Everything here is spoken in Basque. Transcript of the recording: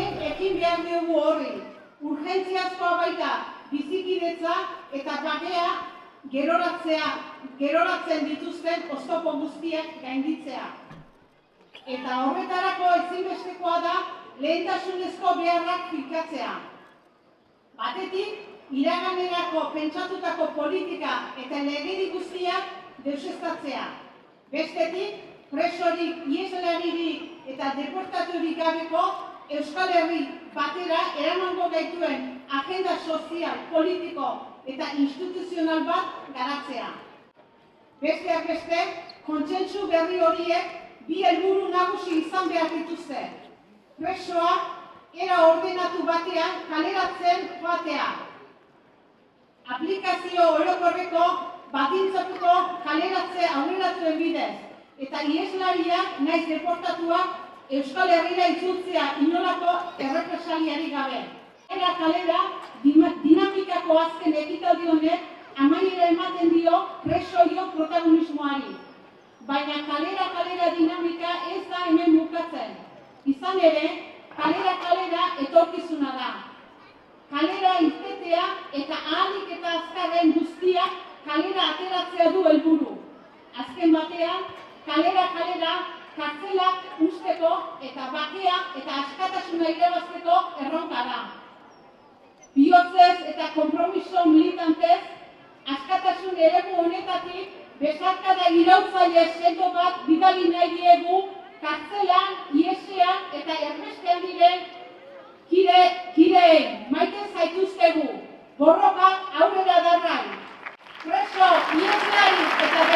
Hemen ekin behar dugu horri. Urgentziazkoa baita bizikidetza eta bakea geroratzen dituzten oztopo guztiak gainditzea. Eta horretarako ezinbestekoa da lehentasunezko beharrak finkatzea. Batetik, iraganerako pentsatutako politika eta legedi guztiak deuseztatzea. Bestetik, presorik, ieslaririk eta deportaturik gabeko Euskal Herri batera eramango gaituen agenda sozial, politiko eta instituzional bat garatzea. Besteak beste, kontsentsu berri horiek bi helburu nagusi izan behar dituzte. Presoak era ordenatu batean kaleratzen joatea. Aplikazio orokorreko baldintzatuko kaleratze aurreratuen bidez eta ieslariak naiz deportatuak Euskal Herrira itzultzea inolako errepresaliarik gabe. Kalera dinamikako azken ekitaldi honek amaiera ematen dio presoio protagonismoari. Baina kalera dinamika ez da hemen bukatzen. Izan ere, kalera etorkizuna da. Kalera irtetea eta ahalik eta azkarren guztiak kalera ateratzea du helburu. Azken batean, kalera kartzelak usteko eta bakea eta askatasuna irabazteko erronka da. Bihotzez eta konpromiso militantez, askatasun eremu honetatik besarkada irautzaile sendo bat bidali nahi diegu kartzelan, iesean eta erbestean diren kideei maite zaituztegu, borroka aurrera darrai. Preso, ieslari eta